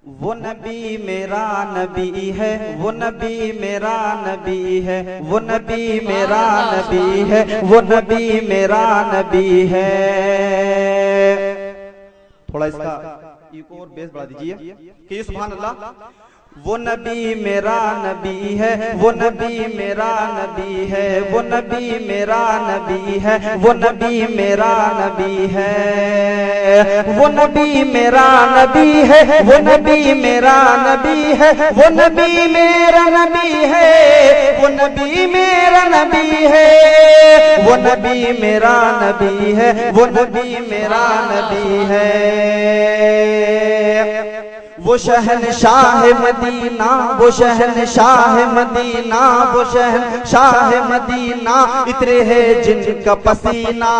वो नबी मेरा नबी है, वो नबी मेरा नबी है, वो नबी मेरा नबी है, वो नबी मेरा नबी है। थोड़ा इसका इको और बेस बढ़ा दीजिए कि सुभान अल्लाह। वो नबी मेरा नबी है, वो नबी मेरा नबी है, वो नबी मेरा नबी है, वो नबी मेरा नबी है। वो नबी मेरा नबी है, वो नबी मेरा नबी है, वो नबी मेरा नबी है, वो नबी मेरा नबी है, वो नबी मेरा नबी है, वो नबी मेरा नबी है। वो शहनशाह मदीना, वो शहनशाह मदीना, वो शहनशाह मदीना, इतरे है जिनका पसीना।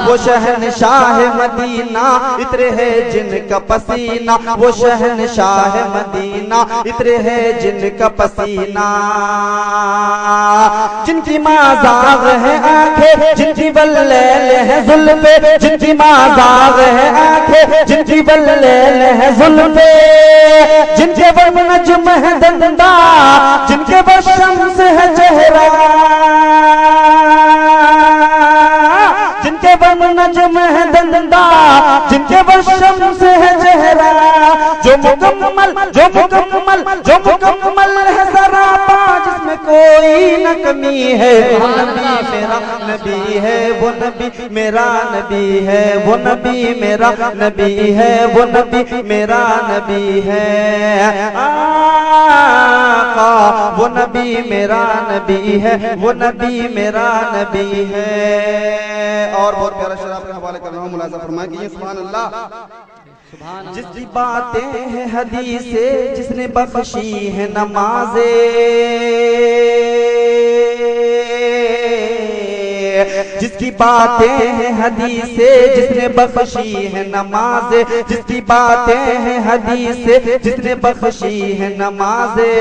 वो शहनशाह मदीना, इतरे है जिनका पसीना, वो शहनशाह मदीना, इतरे है जिनका पसीना। जिनकी माज़ाग है आंखें, जिनकी बल्लैल है जुल्फ़े, जिनकी माज़ाग है आंखें, जिनकी बल्लैल है जुल्फ़े, जिनके बल नज्म है दंदा, जिनके बल शम्स है चेहरा, जिनके बल नज्म है दंदा, जिनके बल शम्स है चेहरा। जो मुकम्मल है सरापा, जिसमें कोई न कमी है। वो नबी मेरा नबी है, वो नबी मेरा नबी है, वो नबी मेरा नबी है, वो नबी मेरा नबी है। आका वो नबी मेरा नबी है, वो नबी मेरा नबी है। और बहुत प्यारा शेर आपके हवाले कर रहा हूँ, मुलाज़ा फरमाए कि ये सुभान अल्लाह। जिसकी बातें हैं हदीसे, जिसने बख्शी है नमाज़े, जिसकी बातें हैं हदीसे, जिसने बख्शी है नमाज़े, जिसकी बातें हैं हदीसे, जिसने बख्शी है नमाज़े,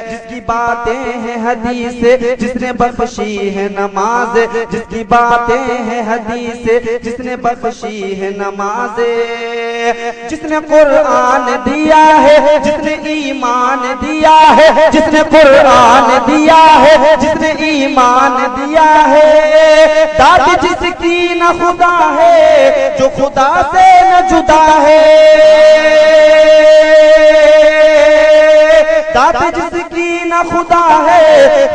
जिसकी बातें हैं हदीसे, जिसने बख्शी है नमाज़े, जिसकी बातें हैं हदीसे, जिसने बख्शी है नमाज़े। जिसने कुरान दिया है, जिसने ईमान दिया है, जिसने कुरान दिया है, जिसने ईमान दिया है। दाद जिसकी न खुदा है, जो खुदा से न जुदा है। दाद जिसकी न खुदा है,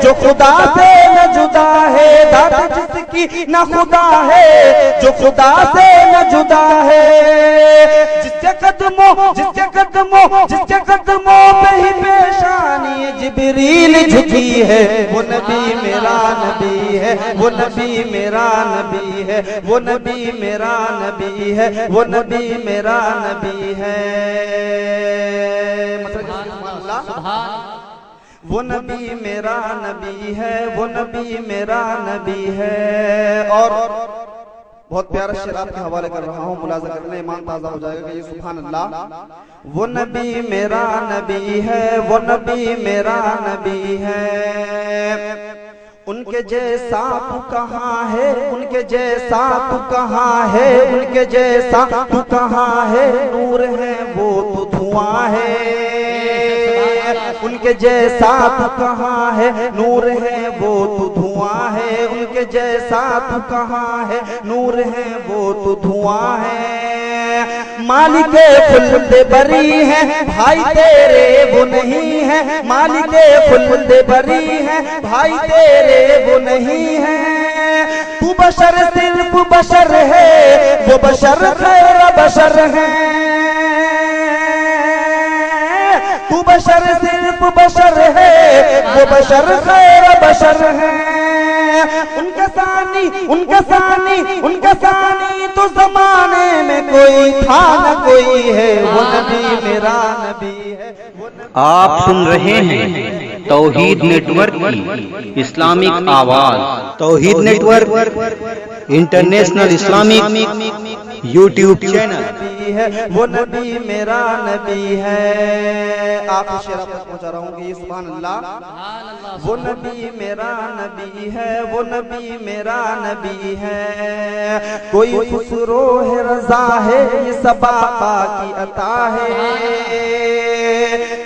जो खुदा से न जुदा है। दाद जिसकी न खुदा है, जो खुदा से न जुदा है। जिसके कदमों पे ही पेशानी जिब्रील झुकी है। वो नबी मेरा नबी है, वो नबी मेरा नबी है, वो नबी मेरा नबी है, वो नबी मेरा नबी है। वो नबी मेरा नबी है, वो नबी मेरा नबी है। और बहुत प्यारा शेर आपके हवाले कर रहा हूँ, मुलाज़ा करने ईमान ताज़ा हो जाएगा कि ये सुभान अल्लाह। वो नबी मेरा नबी है, वो नबी मेरा नबी है। उनके जैसा तू कहाँ है, उनके जैसा तू कहाँ है, उनके जैसा तू कहाँ है। नूर है वो तो धुआं है, उनके जैसा तू कहाँ है। नूर है वो तो धुआं है, उनके जैसा तू कहाँ है। नूर है वो तो धुआं है। मालिके खुल्द बरी है, भाई तेरे वो नहीं है। मालिके खुल्द बरी है, भाई तेरे वो नहीं है। तू बशर सिर्फ बशर है, वो बशर खैर बशर है। तू बशर सिर्फ बशर है, वो बशर खैर बशर है। उनका सानी तो जमाने में कोई था न कोई है। वो नबी मेरा नबी है। आप सुन रहे हैं तौहीद नेटवर्क की इस्लामिक आवाज। Tauheed network international Islamic YouTube channel है, वो नबी मेरा नबी है। आप शेर तक पहुंचा रहा हूँ कि सुभान अल्लाह। वो नबी मेरा नबी है, वो नबी मेरा नबी है। कोई खुसरो है रजा है, ये सब आका की अता है,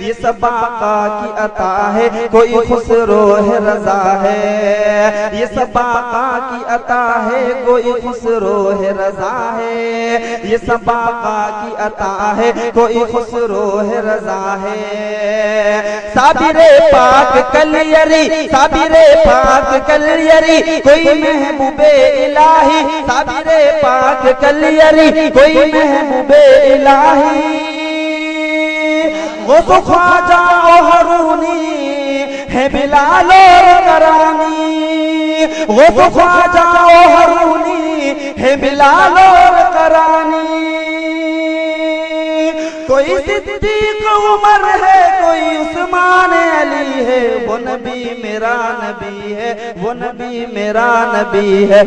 ये सब आका की अता है। कोई खुसरो है रजा है, ये सब आका की अता है। कोई खुसरो है रजा है, ये सब आका की अता है। कोई खुसरो है रजा है। साबिरे पाक कलियरी, साबिरे पाक कलियरी, कोई महबूबे इलाही। साबिरे पाक कलियरी, कोई महबूबे इलाही। वो तो ख्वाजा हरूनी है बिलाल और करानी। वो तो ख्वाजा हरूनी है बिलाल और करानी। कोई सिद्दीक उमर है, कोई उस्मान अली है। वो नबी मेरा नबी है, वो नबी मेरा नबी है।